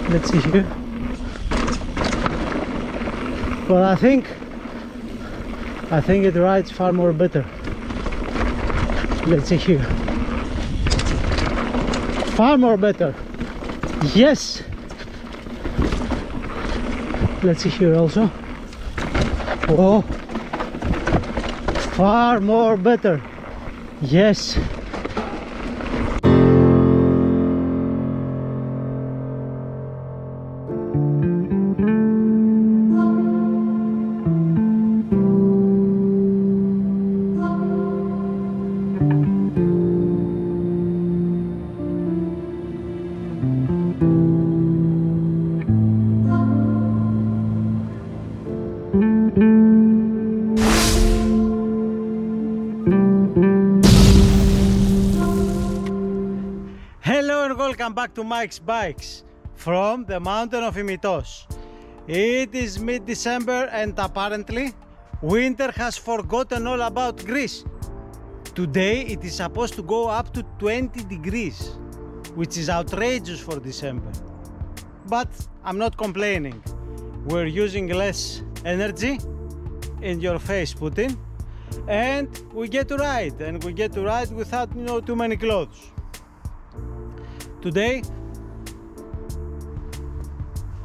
Let's see here. Well, I think it rides far more better. Let's see here. Far more better. Yes. Let's see here also. Oh, far more better. Yes. Hello and welcome back to Mike's Bikes from the mountain of Imitos. It is mid-December and apparently winter has forgotten all about Greece. Today it is supposed to go up to 20 degrees, which is outrageous for December. But I'm not complaining. We're using less energy, in your face Putin, and we get to ride, without too many clothes. Today,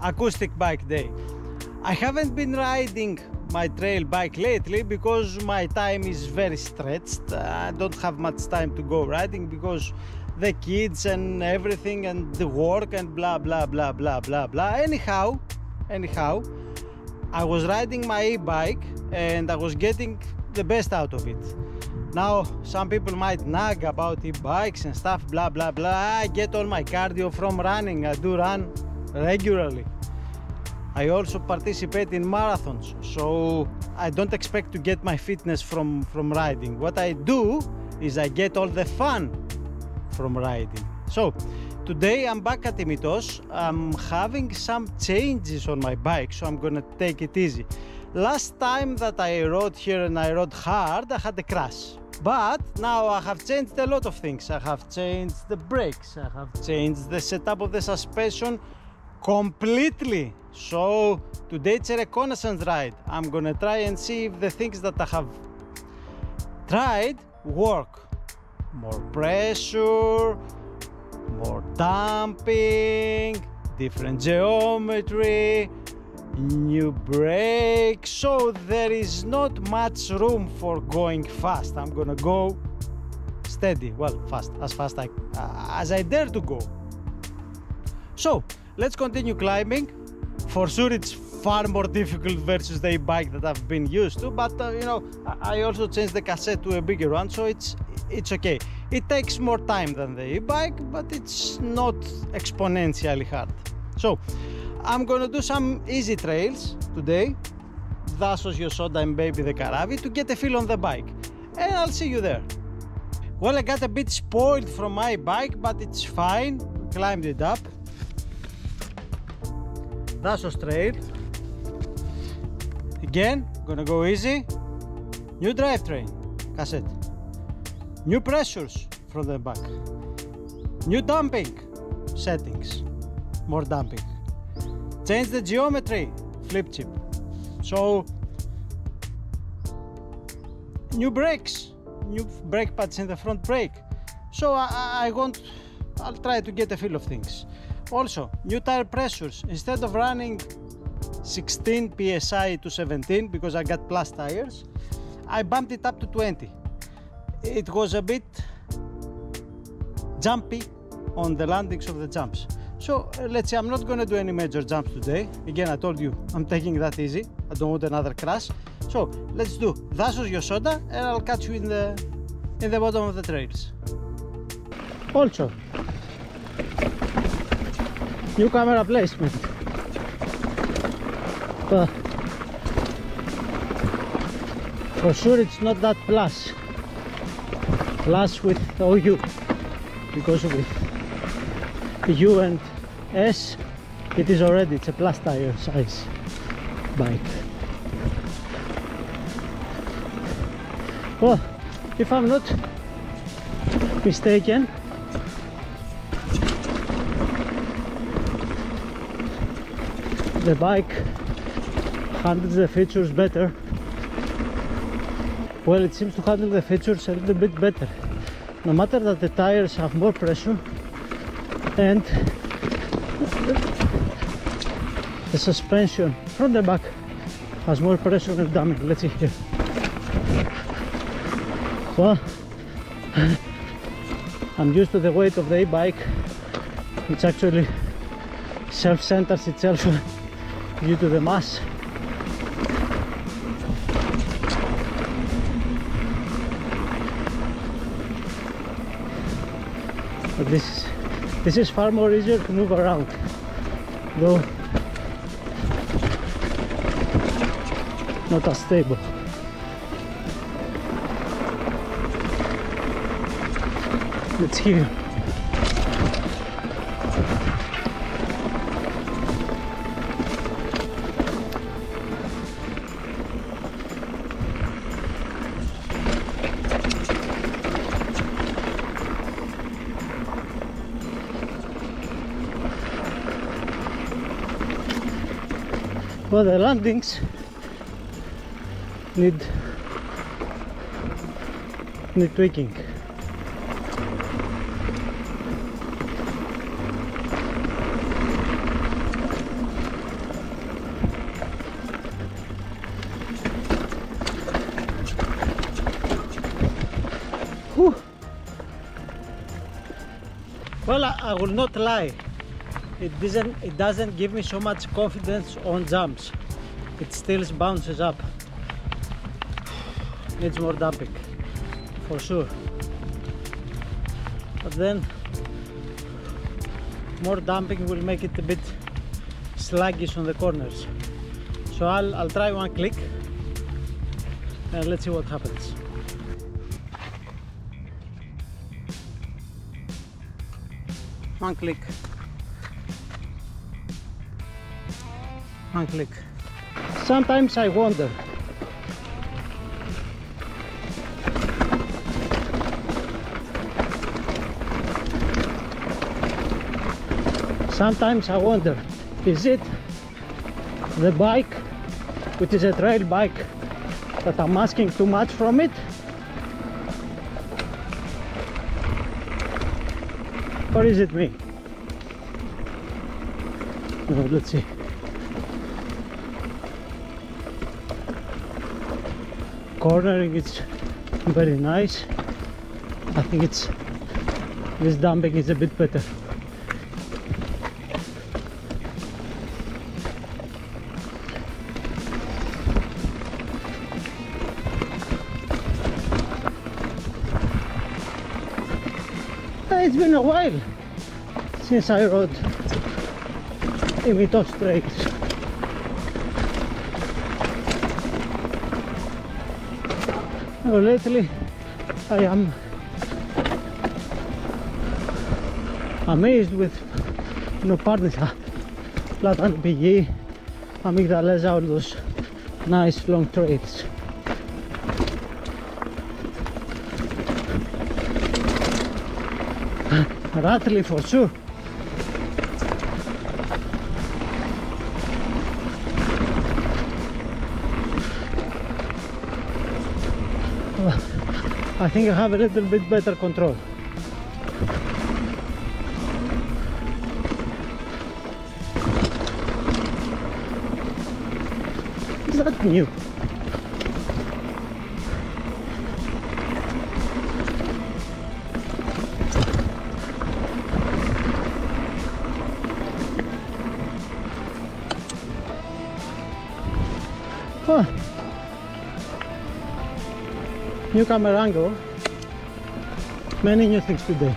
acoustic bike day. I haven't been riding my trail bike lately because my time is very stretched. I don't have much time to go riding because the kids and everything and the work and blah blah blah blah blah blah. Anyhow, I was riding my e-bike and I was getting the best out of it. Now, some people might nag about e-bikes and stuff, blah blah blah. I get all my cardio from running. I do run regularly. I also participate in marathons, so I don't expect to get my fitness from riding. What I do is I get all the fun from riding. So today I'm back at Imitos. I'm having some changes on my bike, so I'm gonna take it easy. Last time that I rode here and I rode hard, I had a crash. But now I have changed a lot of things. I have changed the brakes, I have changed the setup of the suspension completely. So today it's a reconnaissance ride. I'm gonna try and see if the things that I have tried work. More pressure, more damping, different geometry, new brakes, so there is not much room for going fast. I'm gonna go steady, well, as fast as I dare to go. So let's continue climbing. For sure it's far more difficult versus the e-bike that I've been used to, but I also changed the cassette to a bigger one, so it's okay. It takes more time than the e-bike, but it's not exponentially hard. So I'm gonna do some easy trails today, Dasos Yosoda and Baby the Caravi, to get a feel on the bike, and I'll see you there. Well, I got a bit spoiled from my bike, but it's fine. Climbed it up. Dasos trail. Again, gonna go easy. New drivetrain, cassette. New pressures from the back. New damping settings, more damping. Change the geometry, flip chip. So new brakes, new brake pads in the front brake. So I'll try to get a feel of things. Also, new tire pressures. Instead of running 16 psi to 17 because I got plus tires, I bumped it up to 20. It was a bit jumpy on the landings of the jumps. So let's see, I'm not going to do any major jumps today. Again, I told you, I'm taking that easy. I don't want another crash. So let's do Dasos Yosoda and I'll catch you in the bottom of the trails. Also, new camera placement. But for sure it's not that plus with OU, because with U and S it's a plus tire size bike. Well, if I'm not mistaken, the bike handles the features better. Well, it seems to handle the features a little bit better, no matter that the tires have more pressure and the suspension from the back has more pressure and damage. Let's see here. Well, I'm used to the weight of the e-bike, which actually self-centers itself due to the mass. But this is far more easier to move around, though not as stable. Let's hear. Well, the landings need tweaking. Whew. Well, I will not lie. It doesn't give me so much confidence on jumps. It still bounces up. Needs more damping, for sure. But then more damping will make it a bit sluggish on the corners. So I'll try one click and let's see what happens. One click. One click. Sometimes I wonder is it the bike, which is a trail bike, that I'm asking too much from it, or is it me? Let's see. Cornering is very nice. I think this damping is a bit better. It's been a while since I rode Imitos trails. Well, lately I am amazed with Νοπάρνηθα, Πλάτανη Πηγή, Αμυγδαλέζα, all those nice long trails. Rattly for sure. I think I have a little bit better control. Is that new? Oh. New camera angle, many new things today.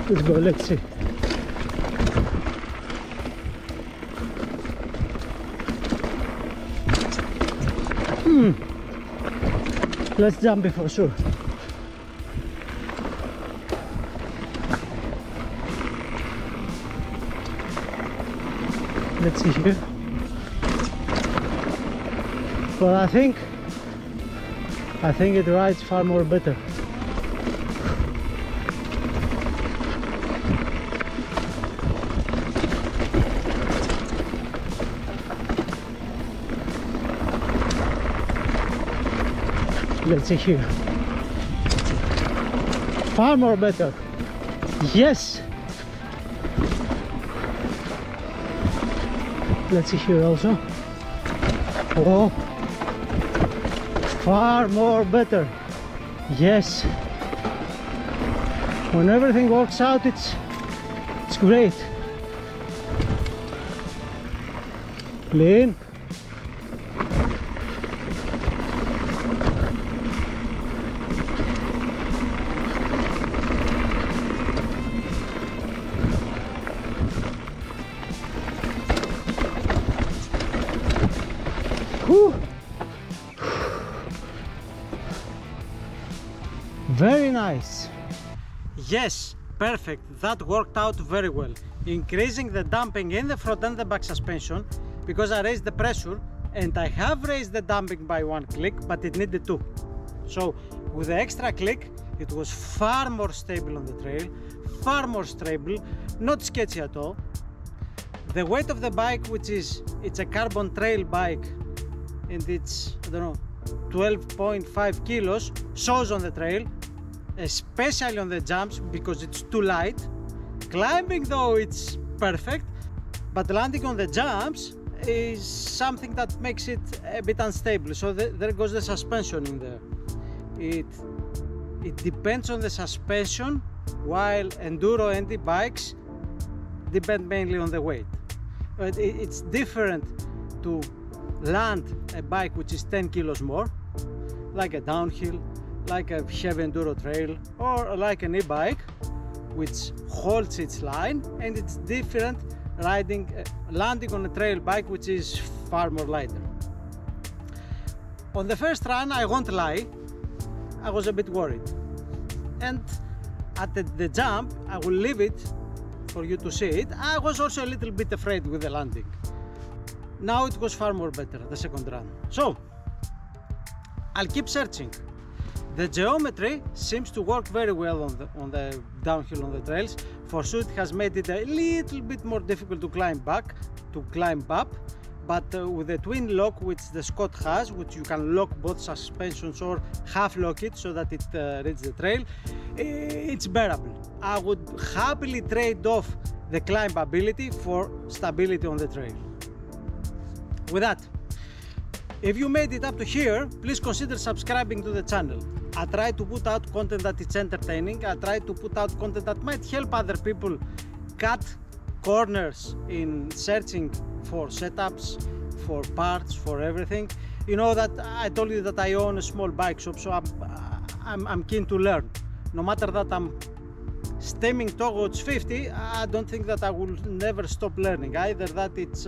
Let's go, let's see. Let's jump it for sure. Let's see here. Well, I think it rides far more better. Let's see here. Far more better. Yes. Let's see here also. Oh, far more better. Yes. When everything works out, it's great. Clean. Whew. Very nice. Yes, perfect. That worked out very well. Increasing the damping in the front and the back suspension, because I raised the pressure, and I have raised the damping by one click, but it needed two. So with the extra click, it was far more stable on the trail, far more stable, not sketchy at all. The weight of the bike, it's a carbon trail bike, and it's, I don't know, 12.5 kilos, shows on the trail, especially on the jumps because it's too light. Climbing though, it's perfect, but landing on the jumps is something that makes it a bit unstable. So there goes the suspension in there. It depends on the suspension, while enduro and bikes depend mainly on the weight. But it's different to land a bike which is 10 kilos more, like a downhill, like a heavy enduro trail, or like an e-bike which holds its line, and it's different landing on a trail bike which is far more lighter. On the first run, I won't lie, I was a bit worried, and at the jump, I will leave it for you to see it, I was also a little bit afraid with the landing. Now it was far more better, the second run. So I'll keep searching. The geometry seems to work very well on the downhill, on the trails. For sure, it has made it a little bit more difficult to climb up, but with the twin lock which the Scott has, which you can lock both suspensions or half lock it so that it reaches the trail, it's bearable. I would happily trade off the climbability for stability on the trail. With that, if you made it up to here, please consider subscribing to the channel. I try to put out content that is entertaining. I try to put out content that might help other people cut corners in searching for setups, for parts, for everything. You know that I told you that I own a small bike shop, so I'm keen to learn. No matter that I'm stemming towards 50, I don't think that I will never stop learning. Either that it's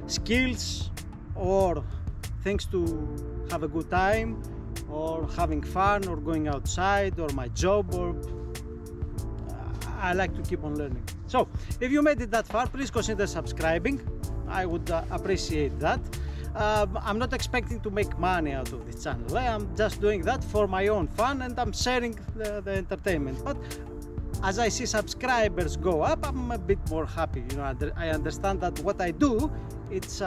skills or things to have a good time, or having fun, or going outside, or my job, or I like to keep on learning. So if you made it that far, please consider subscribing. I would appreciate that. I'm not expecting to make money out of this channel. I'm just doing that for my own fun, and I'm sharing the entertainment. But as I see subscribers go up, I'm a bit more happy. You know, I understand that what I do, it's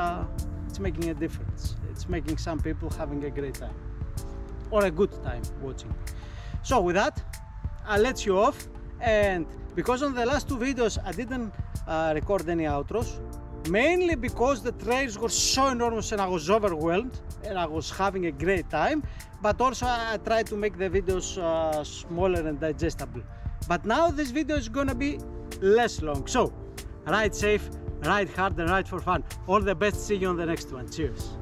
making a difference. It's making some people having a great time, or a good time watching. So with that, I'll let you off, and because on the last two videos I didn't record any outros, mainly because the trails were so enormous and I was overwhelmed and I was having a great time, but also I tried to make the videos smaller and digestible. But now this video is gonna be less long, so ride safe, ride hard, and ride for fun. All the best. See you on the next one. Cheers.